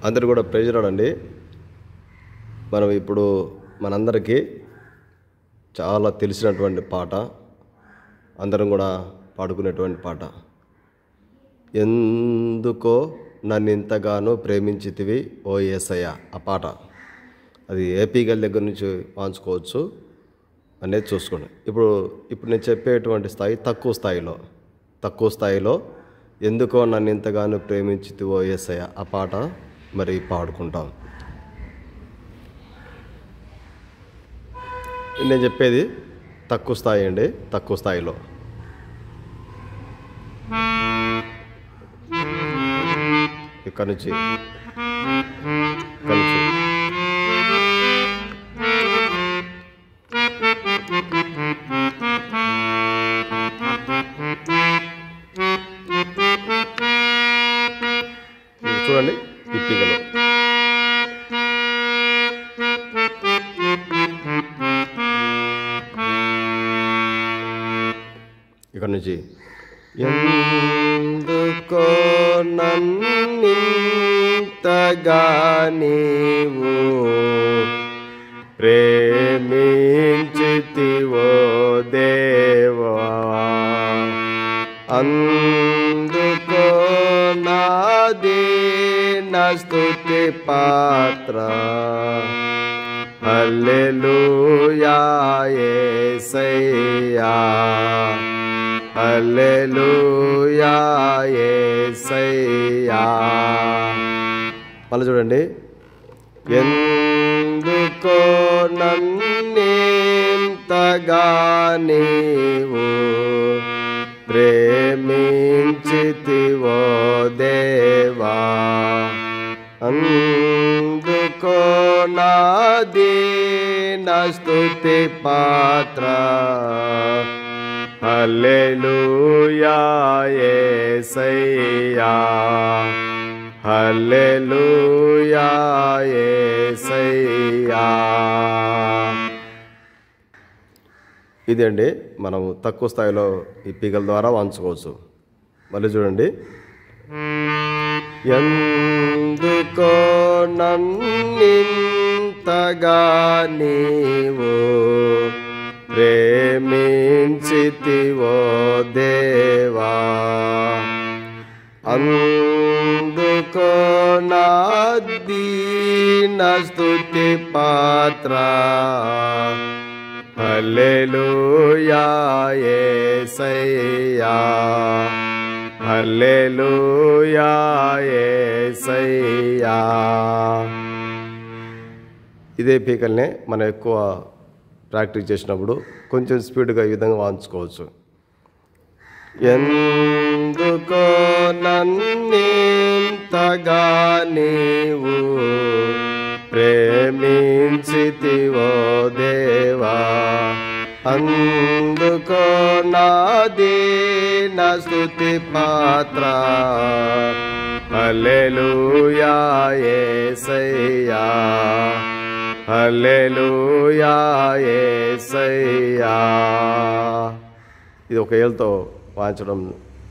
అందరూ కూడా ప్రైజ్ రాడండి. మనం ఇప్పుడు మనందరికీ చాలా తెలిసినటువంటి పాట, అందరం కూడా పాడుకునేటువంటి పాట. ఎందుకో నన్ను ఇంతగానో ప్రేమించితివి ఓ యేసయ్య. ఆ పాట అది ఏపీ గల్ దగ్గర నుంచి వాంచుకోవచ్చు అనేది చూసుకోండి. ఇప్పుడు నేను చెప్పేటువంటి స్థాయి తక్కువ స్థాయిలో ఎందుకో నన్ను ఇంతగానో ప్రేమించితివి ఓ యేసయ్య ఆ పాట మరి పాడుకుంటాం. నేను చెప్పేది తక్కువ స్థాయి అండి, తక్కువ స్థాయిలో. ఇక్కడ నుంచి చూడండి ఇప్పికలు. ఇక్కడ నుంచి ఎందుకో నన్నింతగా నీవు ప్రేమించితివో దేవా, అందుకో నాది నా స్తుతి పాత్ర. హల్లెలూయా యేసయ్యా, హల్లెలూయా యేసయ్యా. మళ్ళీ చూడండి. ఎందుకో నన్నింతగా నీవు ప్రేమించితివో దేవా, అందుకో నాది నా స్తుతి పాత్ర. హల్లెలూయా యేసయ్యా, హల్లెలూయా యేసయ్యా. ఇదండి మనం తక్కువ స్థాయిలో ఈ పీకల ద్వారా వంచుకోవచ్చు. మళ్ళీ చూడండి. ఎందుకో నన్నింతగా నీవు ప్రేమించితివో దేవా, అందుకో నాది నా స్తుతి పాత్ర. హల్లెలూయా యేసయ్యా, హల్లెలూయా యేసయ్యా. ఇదే పీకల్నే మనం ఎక్కువ ప్రాక్టీస్ చేసినప్పుడు కొంచెం స్పీడ్గా ఈ విధంగా వాంచుకోవచ్చు. ఎందుకో నన్నింతగా నీవు ప్రేమించితివో దేవా, అందుకో నాది నా స్తుతి పాత్ర. హల్లెలూయా యేసయ్యా, హల్లెలూయా యేసయ్యా. ఇది ఒక ఏళ్ళతో వాయించడం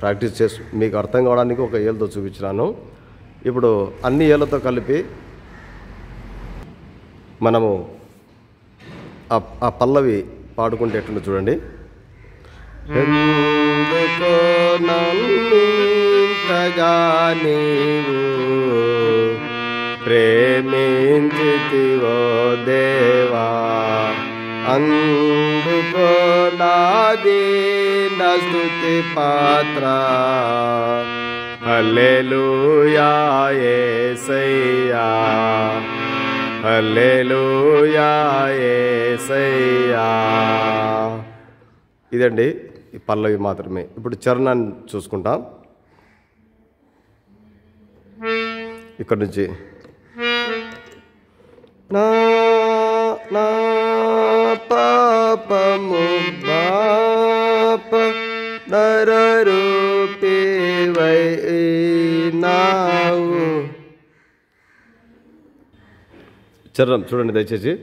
ప్రాక్టీస్ చేసి మీకు అర్థం కావడానికి ఒక ఏళ్ళతో చూపించినాను. ఇప్పుడు అన్ని ఏళ్ళతో కలిపి మనము ఆ పల్లవి పాడుకుంటే ఎట్లుందో చూడండి. ఎందుకో నన్నింతగా నీవు ప్రేమించితివో దేవా, అందుకో నాది నా స్తుతి పాత్ర. హల్లెలూయా యేసయ్యా, హల్లెలూయా యేసయ్యా. ఇదండి ఈ పల్లవి మాత్రమే. ఇప్పుడు చరణాన్ని చూసుకుంటాం. ఇక్కడ నుంచి నా నా పాపము పాప నరరూపివైనావు. చరణం చూడండి దయచేసి.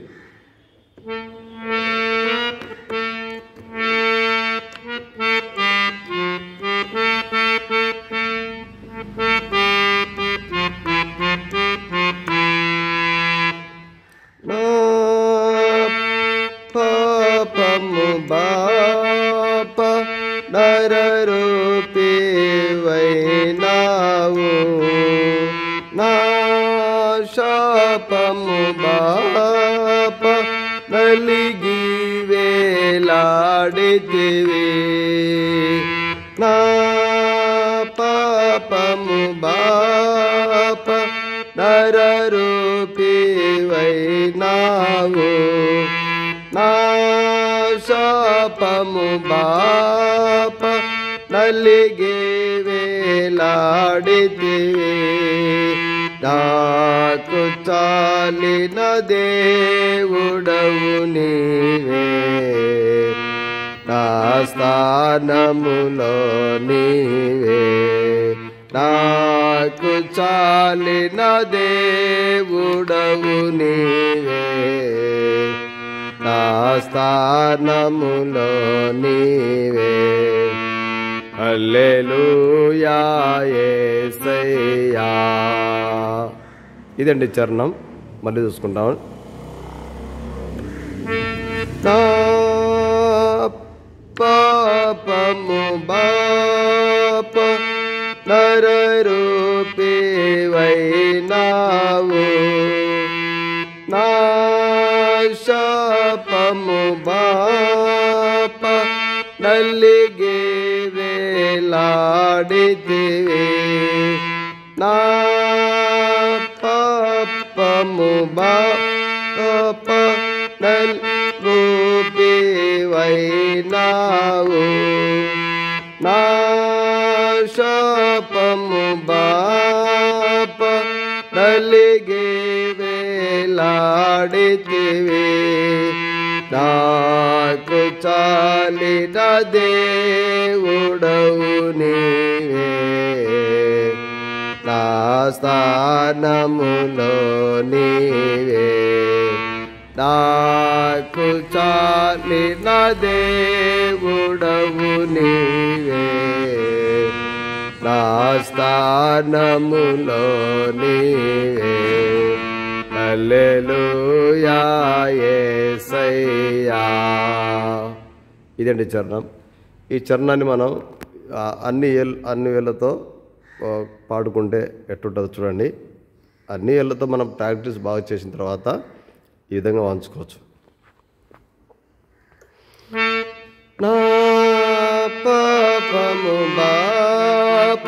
నా శాపము బాప నలిగి వేలాడితివి నా పాపము బాప నరరూపివైనావు నా శాపము బాప నలిగి వేలాడితివి నాకు చాలిన దేవుడవు నీవే నా స్థానములో నీవే నాకు చాలిన దేవుడవు నీవే నా స్థానములో నీవే హల్లెలూయా యేసయ్యా. ఇదండి చరణం. మళ్ళీ చూసుకుంటాం. నా పాపము బాప నరరూపివైనావు నా శాపము బాప నలిగి వేలాడితివి నా పాపము బాప రూపివైనావు నా శాపము బాప నలిగి వేలాడితివి నాకు చాలిన దేవుడవు నీవే నా స్థానములో నీవే నాకు చాలిన దేవుడవు నీవే నా స్థానములో నీవే హల్లెలూయా యేసయ్యా. ఇదండి చరణం. ఈ చరణాన్ని మనం అన్ని వేళ్ళతో పాడుకుంటే ఎట్టుంటుందో చూడండి. అన్ని వేళ్ళతో మనం ప్రాక్టీస్ బాగా చేసిన తర్వాత ఈ విధంగా వాంచుకోవచ్చు. నా పాపము బాప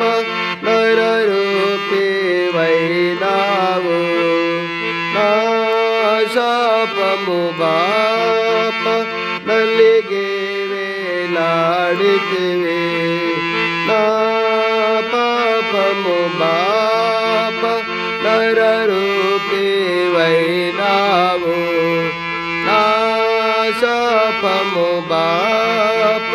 నరరూపివైనావు నా శాపము బాప నలిగి వేలాడితివి నా పాపము బాప నరరూపివైనావు నా శాపము బాప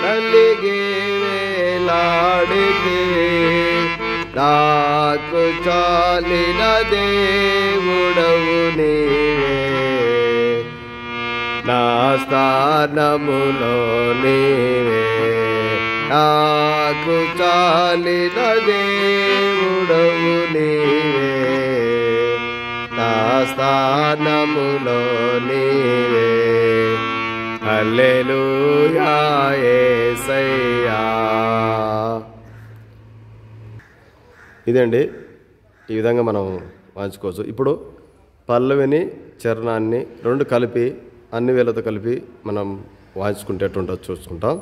నలిగి వేలాడితివి నాకు చాలిన దేవుడవు నీవే నా స్థానములో నీవే నాకు చాలిన దేవుడవు నీవే నా స్థానములో నీవే హల్లెలూయా యేసయ్యా. ఇదండి. ఈ విధంగా మనం వాంచుకోవచ్చు. ఇప్పుడు పల్లవిని చరణాన్ని రెండు కలిపి అన్ని వేలతో కలిపి మనం వాయించుకుంటేటుండో చూసుకుంటాం.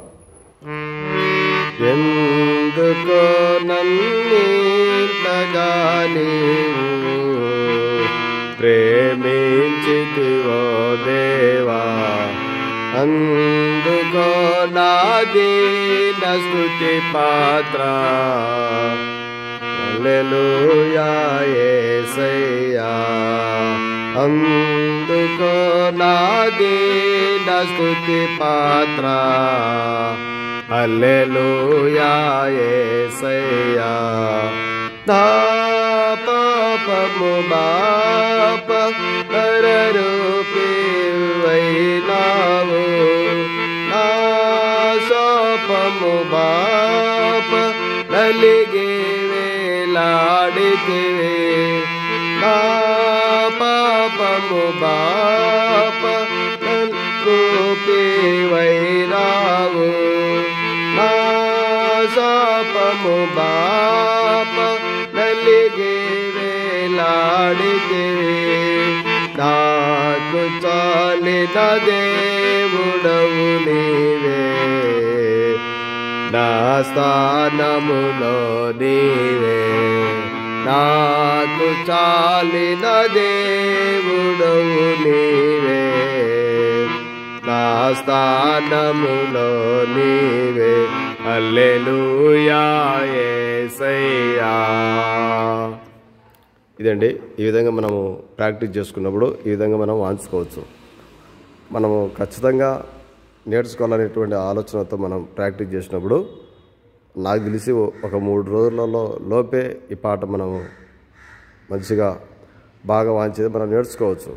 ఎందుకో నన్నింతగా నీవు ప్రేమించితివో దేవా అందుకో నా దీన స్తుతి పాత్ర హల్లెలూయా యేసయ్యా అందుకో నా దీన స్తుతి పాత్ర హల్లెలూయా యేసయ్యా నా పాపము బాప నరరూపివైనావు నా శాపము బాప నలిగి వేలాడితివి నా పాపము బాప రూపివైనావు నా శాపము బాప నలిగి వాడితివి నాకు చాలిన దేవుడవు నీవే నా స్థానములో నీవే నాకు చాలిన దేవుడవు నీవే నా స్థానములో నీవే హల్లెలూయా యేసయ్యా. ఇదండి, ఈ విధంగా మనము ప్రాక్టీస్ చేసుకున్నప్పుడు ఈ విధంగా మనం వాంచుకోవచ్చు. మనము ఖచ్చితంగా నేర్చుకోవాలనేటువంటి ఆలోచనతో మనం ప్రాక్టీస్ చేసినప్పుడు నాకు తెలిసి ఒక 3 రోజులలో లోపే ఈ పాట మనము మంచిగా బాగా వాంచేది మనం నేర్చుకోవచ్చు.